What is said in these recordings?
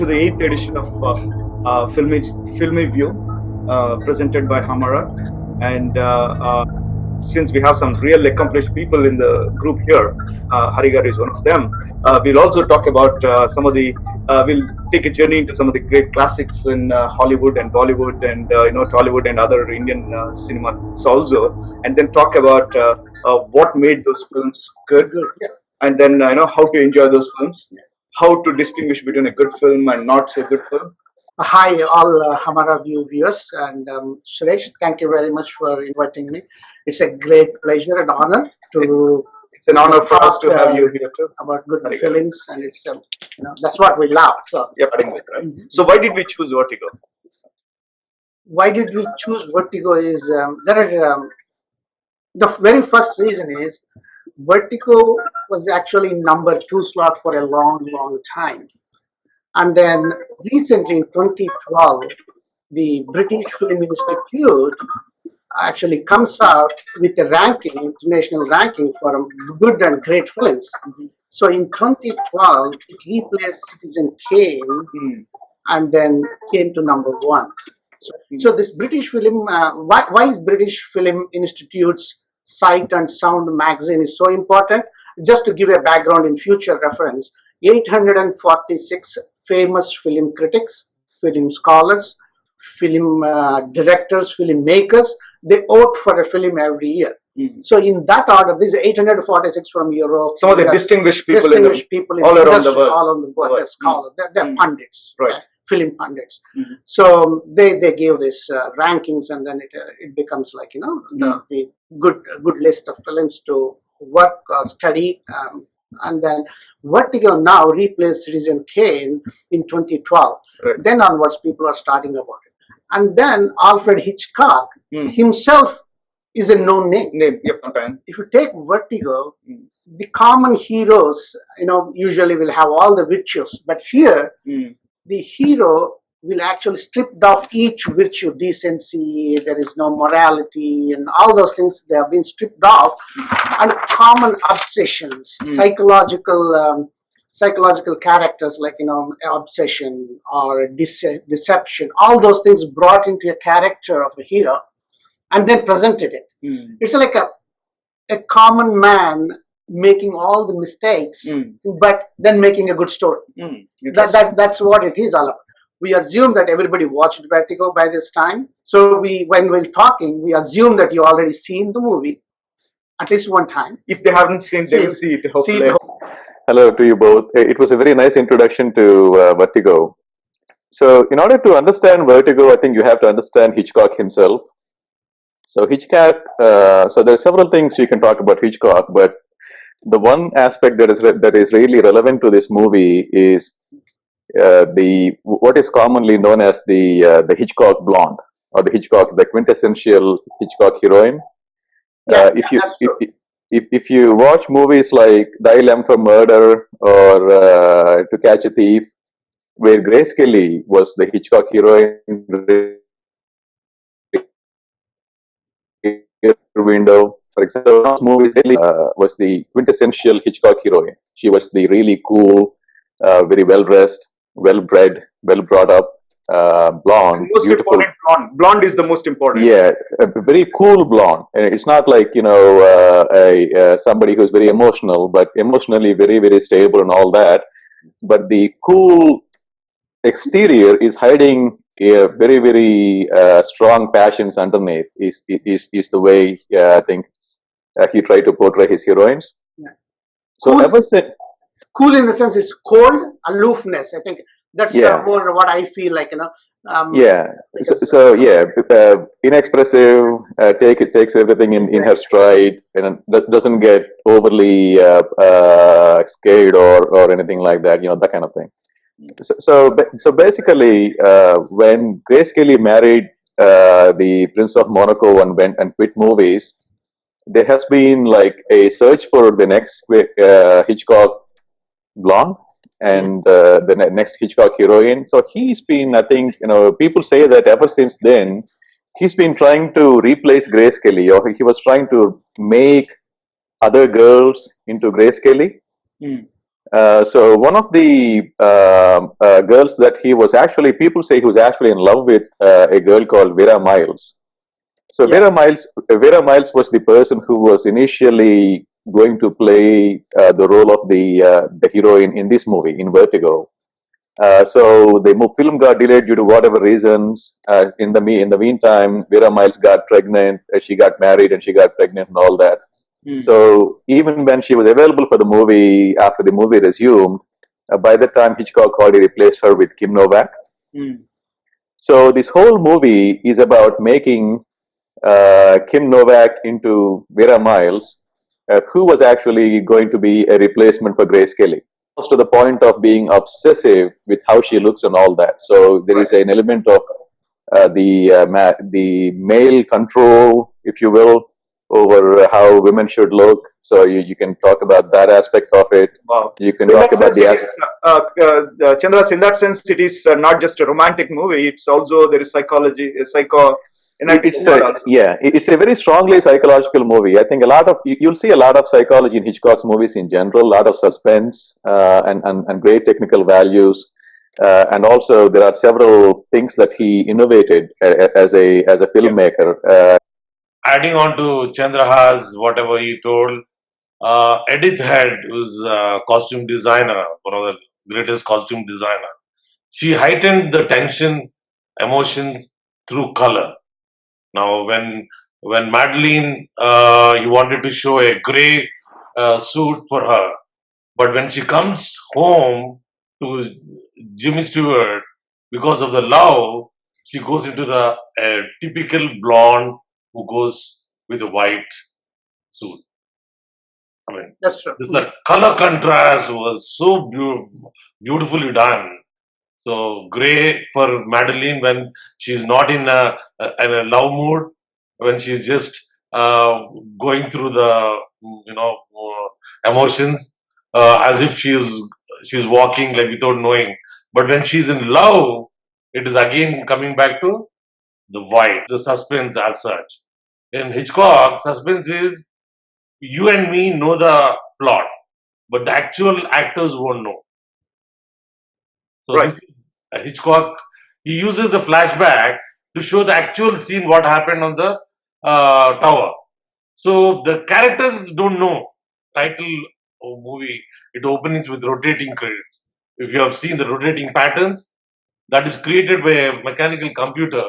to the 8th edition of Filmi View, presented by HumAura. And since we have some real accomplished people in the group here, Haricharan is one of them. We'll also talk about we'll take a journey into some of the great classics in Hollywood and Bollywood and Tollywood and other Indian cinemas also, and then talk about what made those films good, yeah. And then how to enjoy those films, how to distinguish between a good film and not so good film. Hi, all HumAura View viewers, and Suresh, thank you very much for inviting me. It's a great pleasure and honor to. It's an honor for us to have you here too. About good films, and it's that's what we love. So yeah, right. So why did we choose Vertigo? Why did we choose Vertigo? Is the very first reason is Vertigo was actually number 2 slot for a long time. And then recently in 2012, the British Film Institute actually comes out with a ranking, international ranking for good and great films. So in 2012, it replaced Citizen Kane and then came to number 1. So this British film, why is British Film Institute's Sight and Sound magazine is so important? Just to give a background in future reference, 846 famous film critics, film scholars, film directors, filmmakers, they vote for a film every year. So in that order, these are 846 from Europe. Some of the distinguished people in all around the world. All around the world. They're scholars, they're pundits, right? Film pundits. So they gave this rankings, and then it becomes like the good list of films to work or study. And then Vertigo now replaced Citizen Kane in 2012. Right. Then onwards, people are starting about it. And then Alfred Hitchcock himself is a known name. Yep. If you take Vertigo, the common heroes, usually will have all the virtues, but here the hero will actually strip off each virtue, decency, there is no morality, and all those things, they have been stripped off, and common obsessions, psychological characters like obsession or deception, all those things brought into a character of a hero, and then presented it. It's like a common man making all the mistakes, but then making a good story. That's what it is all about. We assume that everybody watched Vertigo by this time. So when we're talking, we assume that you already seen the movie at least one time. If they haven't seen, they will see it. Hopefully. Hello to you both. It was a very nice introduction to Vertigo. So in order to understand Vertigo, I think you have to understand Hitchcock himself. So Hitchcock, so there are several things you can talk about Hitchcock, but the one aspect that is really relevant to this movie is what is commonly known as the Hitchcock blonde, or the quintessential Hitchcock heroine. Yeah, if you watch movies like Dial M for Murder or To Catch a Thief, where Grace Kelly was the Hitchcock heroine, Window, for example, those movies was the quintessential Hitchcock heroine. She was the really cool, very well dressed, well bred, well brought up, blonde, most beautiful. Important blonde. Blonde is the most important. Yeah, a very cool blonde. It's not like somebody who's very emotional, but emotionally very stable and all that. But the cool exterior is hiding a very strong passions underneath. Is the way I think he tried to portray his heroines. Yeah. So cool. Ever since. Cool in the sense it's cold, aloofness. I think that's more what I feel like, inexpressive, takes everything in her stride, and doesn't get overly scared or anything like that, that kind of thing. So basically, when Grace Kelly married the Prince of Monaco and went and quit movies, there has been like a search for the next Hitchcock blonde and the next Hitchcock heroine. So he's been, I think, people say that ever since then, he's been trying to replace Grace Kelly, or he was trying to make other girls into Grace Kelly. So one of the girls that he was actually, people say he was actually in love with a girl called Vera Miles. So Yeah. Vera Miles was the person who was initially going to play the role of the heroine in this movie in Vertigo. So the film got delayed due to whatever reasons. In the meantime, Vera Miles got pregnant. She got married and she got pregnant and all that. So even when she was available for the movie after the movie resumed, by the time Hitchcock already replaced her with Kim Novak. So this whole movie is about making Kim Novak into Vera Miles, who was actually going to be a replacement for Grace Kelly. To the point of being obsessive with how she looks and all that. So there is an element of the male control, if you will, over how women should look. So you can talk about that aspect of it. Wow. You can So in talk that about sense, Chandras, in that sense, it is not just a romantic movie. It's also there is psychology, psychoanalytic it's element a, also. yeah, it's a very strongly psychological movie. I think a lot of you'll see a lot of psychology in Hitchcock's movies in general, a lot of suspense and great technical values. And also, there are several things that he innovated as a filmmaker. Adding on to Chandrahas, whatever he told, Edith Head, who's a costume designer, one of the greatest costume designer, she heightened the tension, emotions through color. Now, when Madeline, he wanted to show a gray suit for her, but when she comes home to Jimmy Stewart, because of the love, she goes into the typical blonde who goes with a white suit. I mean, That's true. the color contrast was so beautifully done. So gray for Madeline when she's not in a love mood, when she's just going through the emotions as if she's walking like without knowing. But when she's in love, it is again coming back to the white, the suspense as such. In Hitchcock, suspense is you and me know the plot, but the actual actors won't know. So Right. this is Hitchcock. He uses the flashback to show the actual scene, what happened on the tower. So the characters don't know. Title of movie, it opens with rotating credits. If you have seen the rotating patterns, that is created by a mechanical computer,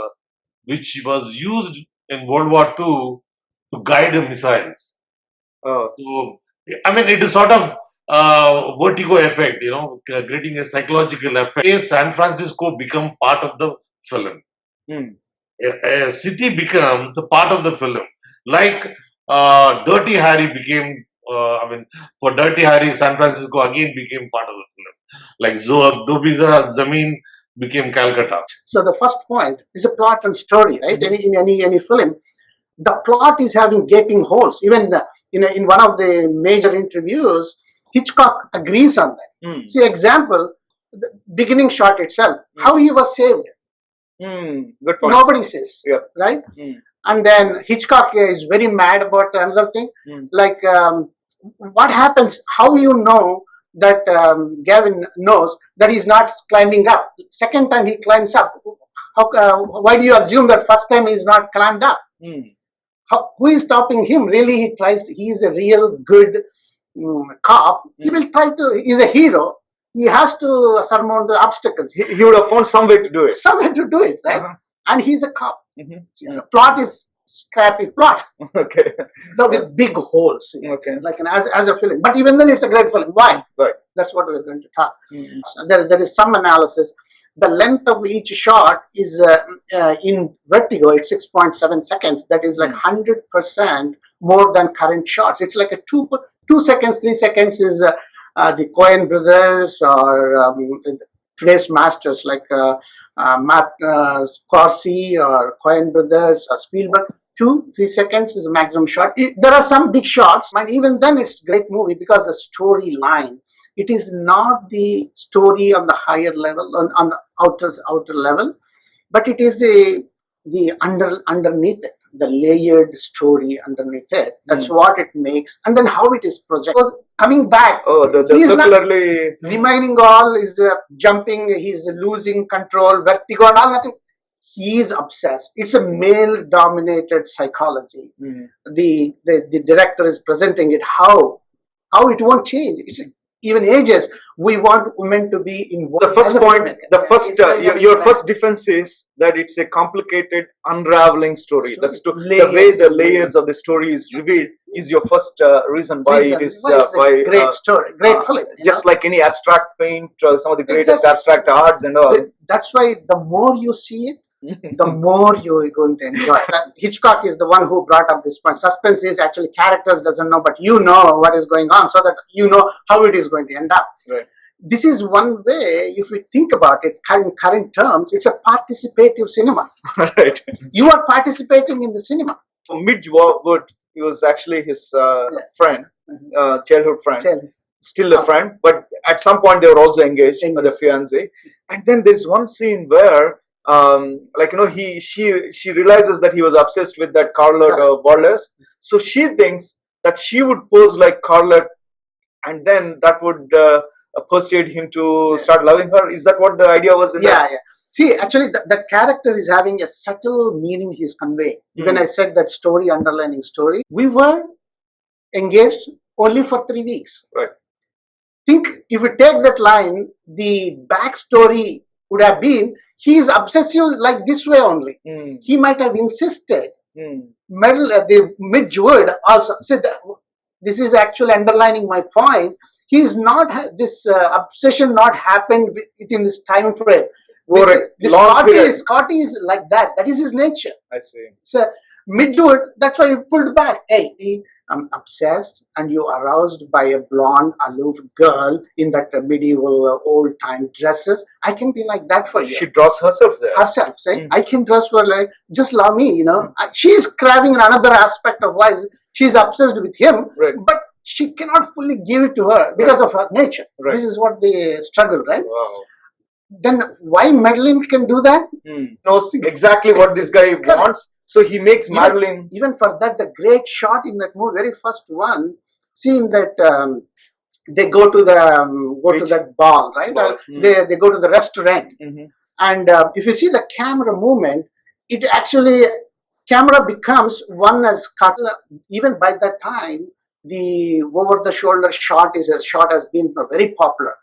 which was used in World War II to guide the missiles. So, I mean, it is sort of vertigo effect, creating a psychological effect. San Francisco become part of the film. A city becomes a part of the film. Like Dirty Harry became, for Dirty Harry, San Francisco again became part of the film. Like Dobiza Zameen became Calcutta. So the first point is a plot and story, right? In any film, the plot is having gaping holes. Even in one of the major interviews, Hitchcock agrees on that. See, example, the beginning shot itself, how he was saved. Good point. Nobody says, Yeah. right? And then Hitchcock is very mad about another thing, like what happens? How you know that Gavin knows that he's not climbing up? Second time he climbs up. Why do you assume that first time he's not climbed up? Who is stopping him? Really, he tries. He is a real good cop. He will try to. He's a hero. He has to surmount the obstacles. He would have found some way to do it. Some way to do it, right? And he's a cop. Plot is scrappy plot. Okay. With big holes. Okay. Like as a film. But even then, it's a great film. Why? Right. That's what we're going to talk. There is some analysis. The length of each shot is in Vertigo, it's 6.7 seconds. That is like 100% more than current shots. It's like a 2 seconds, 3 seconds is the Coen brothers or today's masters like Matt Scorsese or Coen brothers or Spielberg. 2-3 seconds is a maximum shot. There are some big shots, and even then it's a great movie because the storyline. It is not the story on the higher level, on the outer level, but it is the underneath it. the layered story underneath it. That's what it makes, and then how it is projected. So coming back, the he's circularly not remaining all is jumping. He's losing control, vertigo, and all nothing. He is obsessed. It's a male-dominated psychology. The director is presenting it how it won't change. It's even ages. We want women to be involved. The first point, your first defense is that it's a complicated, unraveling story. The way the layers of the story is revealed is your first reason why it is great story, great film. Just like any abstract paint, some of the greatest abstract arts and all. That's why the more you see it, the more you're going to enjoy it. Hitchcock is the one who brought up this point. Suspense is actually characters doesn't know, but you know what is going on, so that you know how it is going to end up. Right. This is one way, if we think about it in current terms, it's a participative cinema. Right. You are participating in the cinema. For Midge Wood, he was actually his friend, childhood friend. Still a friend, but at some point they were also engaged with the fiance. And then there's one scene where, she realizes that he was obsessed with that Carlotte Wallace. So she thinks that she would pose like Carlotte, and then that would persuade him to start loving her. Is that what the idea was? Yeah. See, actually, that character is having a subtle meaning he's conveying. When I said that story, underlining story, we were engaged only for 3 weeks. Right. Think if we take that line, the backstory would have been he's obsessive like this way only. He might have insisted. The Midge Wood also said, this is actually underlining my point. He's not this obsession not happened within this time frame. Scotty is like that. That is his nature. I see. So Midge Wood, that's why he pulled back. Hey, I'm obsessed, and you aroused by a blonde, aloof girl in that medieval old-time dresses. I can be like that for you. She draws herself there. Herself, say, I can dress for like, just love me, you know. She's craving another aspect of why she's obsessed with him, but she cannot fully give it to her because of her nature. This is what they struggle, right? Wow. Then why Madeline can do that? Knows exactly what this guy wants. So he makes Madeline. Even for that, the great shot in that movie, very first one, seeing that they go to the to that ball, right? They go to the restaurant, and if you see the camera movement, it actually camera becomes one as cut. Even by that time, the over-the-shoulder shot has been very popular.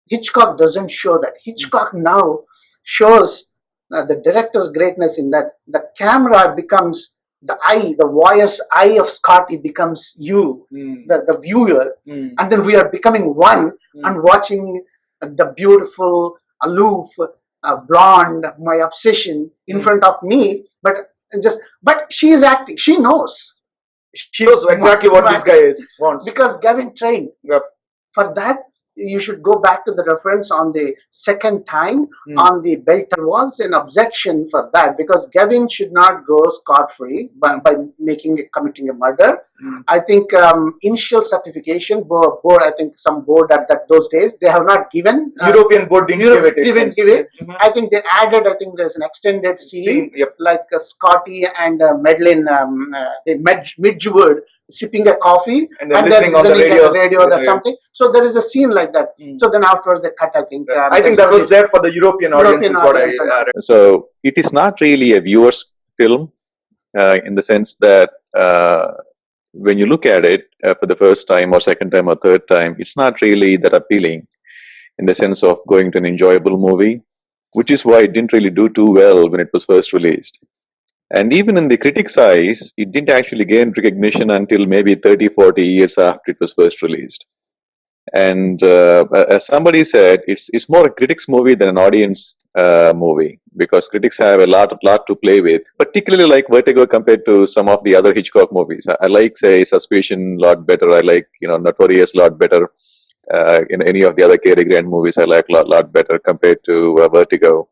Hitchcock doesn't show that. Hitchcock now shows the director's greatness in that the camera becomes the eye, the voyeur eye of Scotty becomes you, the viewer, and then we are becoming one and watching the beautiful, aloof, blonde, my obsession in front of me. But she is acting. She knows. She knows exactly what this guy wants. Because Gavin trained. For that, you should go back to the reference on the second time on the belt. There was an objection for that because Gavin should not go scot-free by committing a murder. I think initial certification board, I think some board at those days, they have not given. European board didn't give it. I think they added, I think there's an extended scene like Scotty and Madeline, Midge Wood sipping a coffee and then listening on the radio or something. So there is a scene like that. So then afterwards they cut, I think. I think that was there for the European audience is what I read. So it is not really a viewer's film in the sense that when you look at it for the first time or second time or third time, it's not really that appealing in the sense of going to an enjoyable movie, which is why it didn't really do too well when it was first released. And even in the critics' eyes, it didn't actually gain recognition until maybe 30, 40 years after it was first released. And as somebody said, it's more a critics movie than an audience movie, because critics have a lot to play with, particularly like Vertigo compared to some of the other Hitchcock movies. I like, say, Suspicion a lot better. I like, Notorious a lot better. In any of the other Cary Grant movies, I like a lot better compared to Vertigo.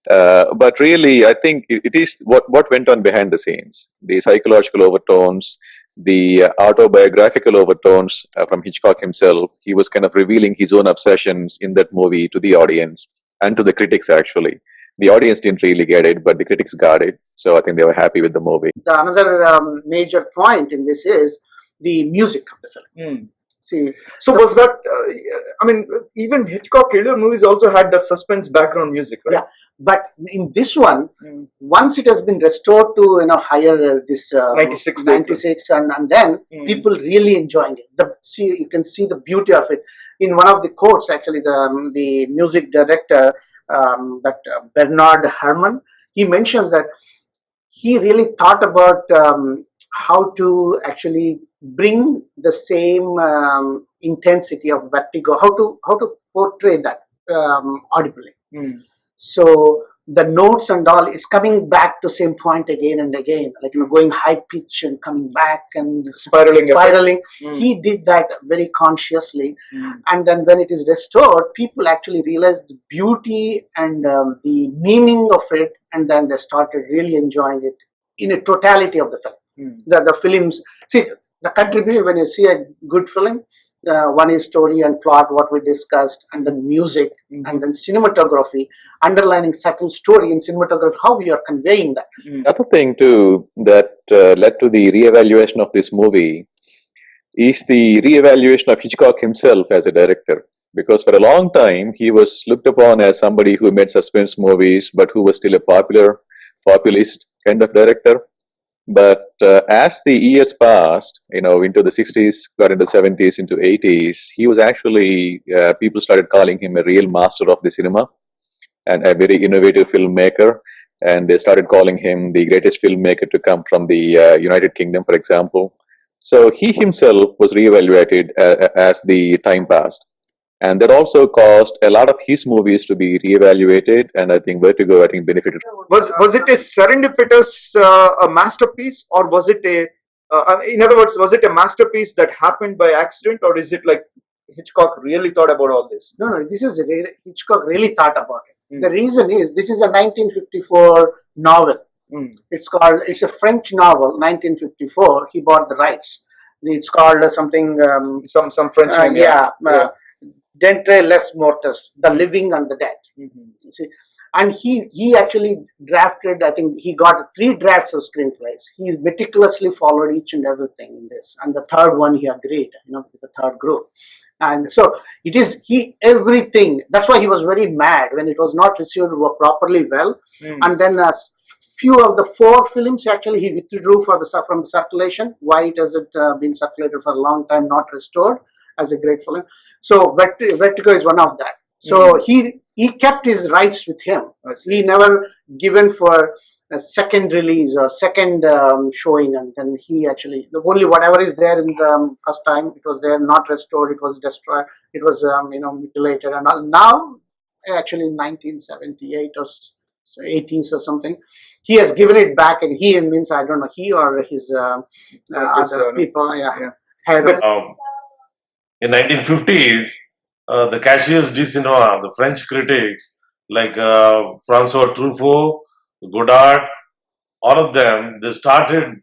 But really, I think it is what went on behind the scenes. The psychological overtones, the autobiographical overtones from Hitchcock himself. He was kind of revealing his own obsessions in that movie to the audience and to the critics, actually. The audience didn't really get it, but the critics got it. So I think they were happy with the movie. The another major point in this is the music of the film. See, So was that? I mean, even Hitchcock earlier movies also had that suspense background music, right? yeah, but in this one, once it has been restored to higher this 96, 96, and then people really enjoying it. You can see the beauty of it. In one of the quotes, actually, the music director, that Bernard Herrmann, he mentions that he really thought about how to actually bring the same intensity of Vertigo, how to portray that audibly. So the notes and all is coming back to same point again and again, like going high pitch and coming back and Spiraling. He did that very consciously, and then when it is restored, people actually realize the beauty and the meaning of it, and then they started really enjoying it in a totality of the film. The films, see the contribution when you see a good film. One is story and plot, what we discussed, and then music, and then cinematography, underlining subtle story in cinematography, how we are conveying that. Another thing too that led to the reevaluation of this movie is the reevaluation of Hitchcock himself as a director. Because for a long time he was looked upon as somebody who made suspense movies, but who was still a populist kind of director. But as the years passed, into the 60s, got into 70s, into 80s, he was actually, people started calling him a real master of the cinema and a very innovative filmmaker. And they started calling him the greatest filmmaker to come from the United Kingdom, for example. So he himself was reevaluated as the time passed. And that also caused a lot of his movies to be reevaluated, and I think Vertigo, benefited. Was it a serendipitous a masterpiece, or was it in other words, was it a masterpiece that happened by accident, or is it like Hitchcock really thought about all this? No, this is Hitchcock really thought about it. The reason is this is a 1954 novel. It's a French novel, 1954. He bought the rights. It's called something Some French name. D'entre les morts, the living and the dead. You see, and he actually drafted. I think he got 3 drafts of screenplays. He meticulously followed each and everything in this, and the third one he agreed. With the third group, and so it is everything. That's why he was very mad when it was not received properly well, and then few of the 4 films actually he withdrew from the circulation. Why it hasn't been circulated for a long time, not restored as a great film. So Vertigo is one of that. So he kept his rights with him. He never given for a second release or second showing, and then he actually only whatever is there in the first time, it was there, not restored, it was destroyed, it was mutilated, and all. Now actually in 1978 or 80s or something, he has given it back, and he means I don't know, he or his other people had. In 1950s, the cashiers du cinéma, the French critics like Francois Truffaut, Godard, all of them, they started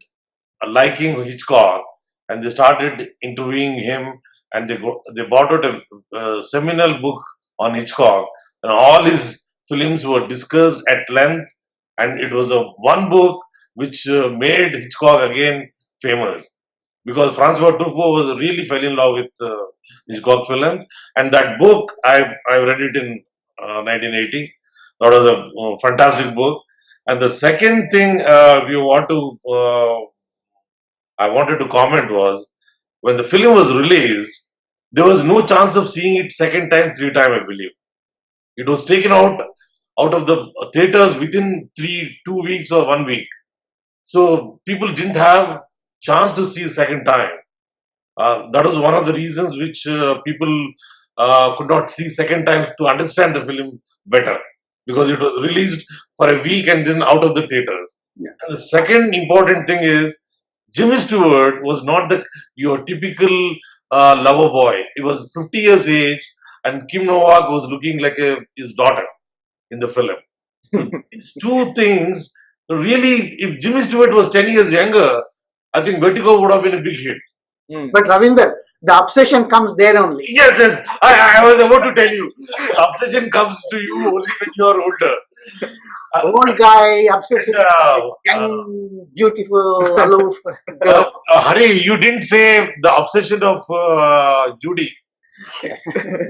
liking Hitchcock, and they started interviewing him, and they brought out a seminal book on Hitchcock, and all his films were discussed at length, and it was one book which made Hitchcock again famous. Because Francois Truffaut was really fell in love with Hitchcock films, and that book I read it in 1980. That was a fantastic book. And the second thing I wanted to comment was when the film was released, there was no chance of seeing it second time, third time. I believe it was taken out of the theaters within 2 weeks or 1 week. So people didn't have chance to see a second time. That was one of the reasons which people could not see second time to understand the film better, because it was released for a week and then out of the theaters. And the second important thing is Jimmy Stewart was not your typical lover boy. He was 50 years age, and Kim Novak was looking like his daughter in the film. So these 2 things really, if Jimmy Stewart was 10 years younger, I think Vertigo would have been a big hit. But Ravinder, The obsession comes there only. Yes, yes. I was about to tell you. Obsession comes to you only when you are older. Old guy obsessed with Uh, young, beautiful, aloof girl. Hari, you didn't say the obsession of Judy.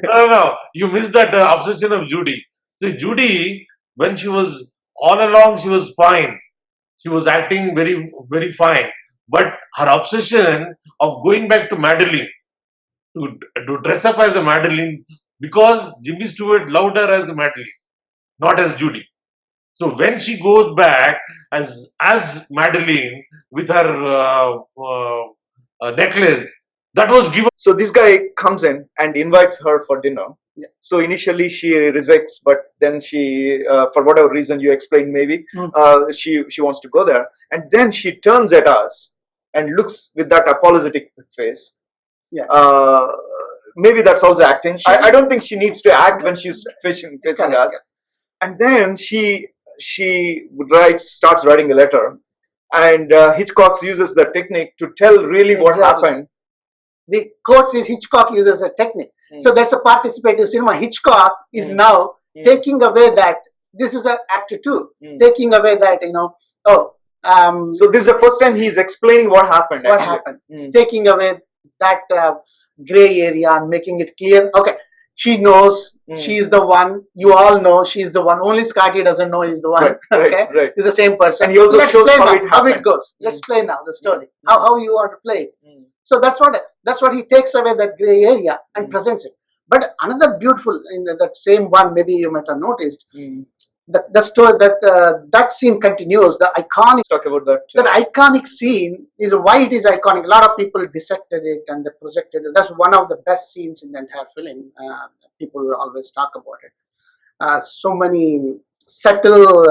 No. You missed that obsession of Judy. See, Judy, when she was all along, she was fine. She was acting very, very fine. But her obsession of going back to Madeline, to dress up as a Madeline, because Jimmy Stewart loved her as a Madeline, not as Judy. So when she goes back as Madeline with her necklace, that was given. So this guy comes in and invites her for dinner. Yeah. So initially she rejects, but then she, for whatever reason you explained, maybe she wants to go there, and then she turns at us and looks with that apologetic face. Yeah. Maybe that's also acting. I don't think she needs to act when she's facing Correct, us. And then she starts writing a letter, and Hitchcock uses the technique to tell really what Exactly. happened. The quote says Hitchcock uses a technique. So that's a participative cinema. Hitchcock is now taking away that this is an actor too, taking away that So this is the first time he's explaining what happened. what actually. happened. It's taking away that gray area and making it clear. Okay, she knows she's the one. You all know she's the one. Only Scotty doesn't know he's the one. Right, right, Okay, right. It's the same person. And he also Let's shows play how now, it how it happened. goes. Let's play now the story. How you want to play it. So that's what he takes away that gray area and presents it. But another beautiful in that same one, maybe you might have noticed, the story that scene continues. The iconic. Let's talk about that. That iconic scene is why it is iconic. A lot of people dissected it and they projected it. That's one of the best scenes in the entire film. People always talk about it. So many subtle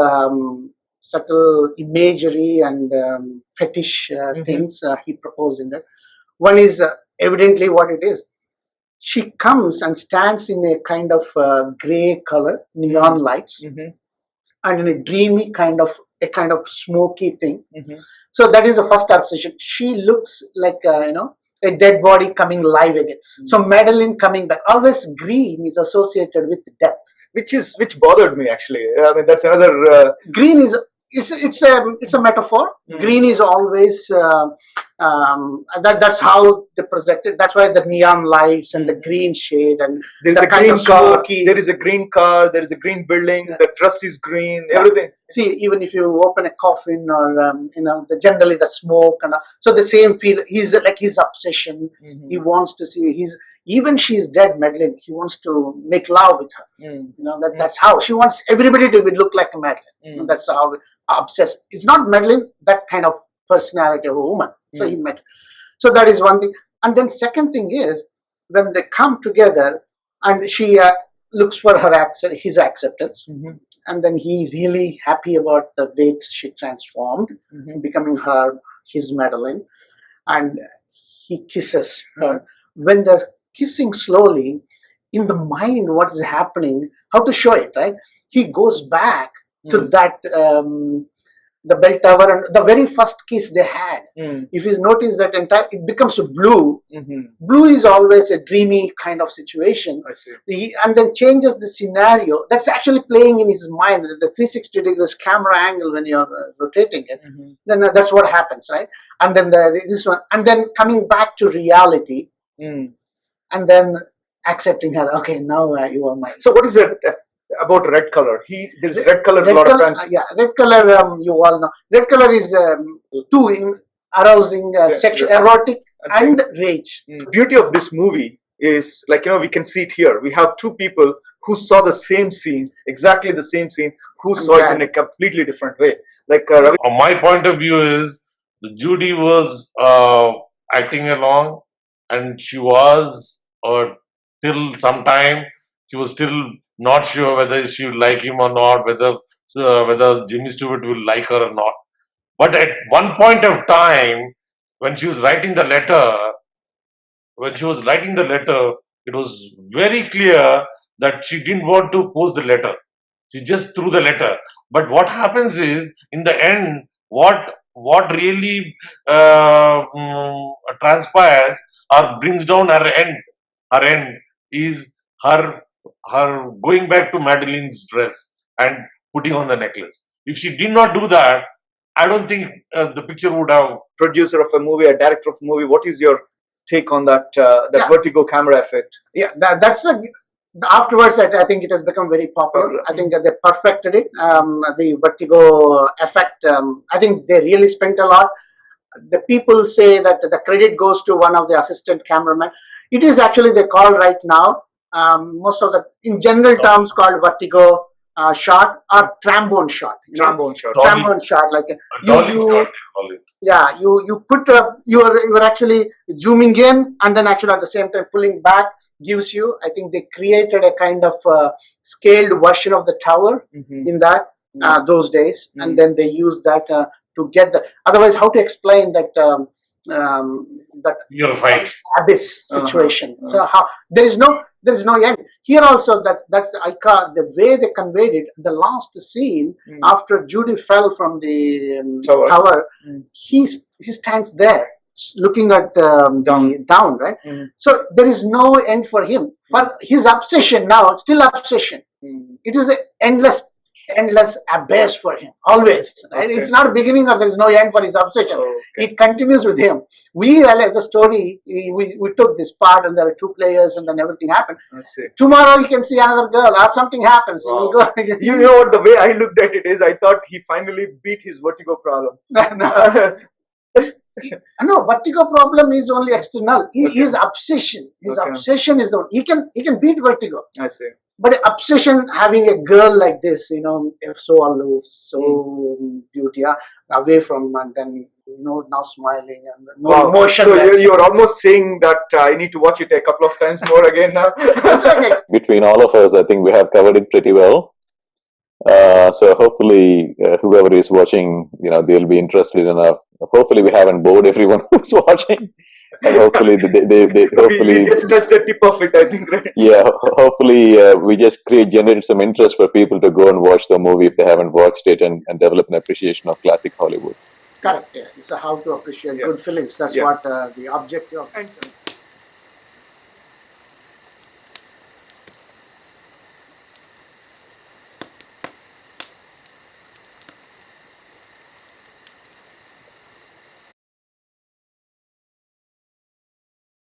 imagery and fetish things he proposed in that. One is evidently what it is. She comes and stands in a kind of gray color, neon lights, and in a dreamy kind of smoky thing. So that is the first obsession. She looks like a dead body coming live again. So Madeline coming back. Always green is associated with death. Which bothered me actually. I mean that's another. Green is it's a metaphor. Green is always that's how they project it. That's why the neon lights and the green shade and There is the a kind green of car. smoky. There is a green car. There is a green building. The dress is green. Everything. See, even if you open a coffin or generally the smoke and so the same feel. He's like his obsession. He wants to see. Even she's dead, Madeline. He wants to make love with her. That's how she wants everybody to look like Madeline. That's how obsessed. It's not Madeline, that kind of personality of a woman. So he met. So that is one thing. And then second thing is when they come together and she looks for his acceptance, and then he's really happy about the way she transformed, becoming his Madeline, and he kisses her. When they're kissing slowly, in the mind, what is happening? How to show it, right? He goes back to that. The bell tower and the very first kiss they had. If you notice that it becomes blue. Blue is always a dreamy kind of situation. I see. And then changes the scenario. That's actually playing in his mind. The 360 degrees camera angle when you're rotating it. Then that's what happens, right? And then this one, and then coming back to reality, and then accepting her. Okay, now you are mine. So what is it about red color? There's red color a lot of times. Yeah, red color. You all know. Red color is too arousing, sexual, erotic, and rage. The beauty of this movie is we can see it here. We have two people who saw the same scene, exactly the same scene, who saw it in a completely different way. My point of view is the Judy was acting along, and she was till some time she was still not sure whether she would like him or not, whether Jimmy Stewart will like her or not. But at one point of time, when she was writing the letter, it was very clear that she didn't want to post the letter. She just threw the letter. But what happens is, in the end, what really transpires or brings down her end. Her end is her going back to Madeline's dress and putting on the necklace. If she did not do that, I don't think the picture would have. Producer of a movie, a director of a movie, what is your take on that Yeah. vertigo camera effect? Yeah, that's a. Afterwards, I think it has become very popular. I think that they perfected it. The vertigo effect. I think they really spent a lot. The people say that the credit goes to one of the assistant cameramen. It is actually they call right now. Most of the, in general terms, called vertigo shot or trombone shot. Trombone shot. Trombone shot, like Dolly shot, they call it. yeah, you put you're actually zooming in and then actually at the same time pulling back gives you. I think they created a kind of scaled version of the tower in that those days, and then they used that to get the. Otherwise, how to explain that that Your fight. abyss situation? So how there is no end here. Also, that's I call the way they conveyed it. The last scene after Judy fell from the tower, he stands there looking at down, right? So there is no end for him. But his obsession now, still obsession. It is an endless abyss for him, always. Right? Okay. It's not beginning or there is no end for his obsession. It continues with him. We, as a story, we took this part and there are two players and then everything happened. I see. Tomorrow you can see another girl or something happens. Wow. We go, You know what, the way I looked at it is, I thought he finally beat his vertigo problem. No, vertigo problem is only external. His obsession. His obsession is the one. He can beat vertigo. I see. But obsession, having a girl like this, so aloof, so beauty, away from, and then now smiling and no emotion. So you're almost saying that I need to watch it a couple of times more again now. Between all of us, I think we have covered it pretty well. So hopefully, whoever is watching, they'll be interested enough. Hopefully, we haven't bored everyone who's watching. And hopefully, they hopefully we just touched the tip of it, I think, right? Yeah, hopefully we just generate some interest for people to go and watch the movie if they haven't watched it and develop an appreciation of classic Hollywood. Correct. Yeah. So how to appreciate good films. That's what the objective of.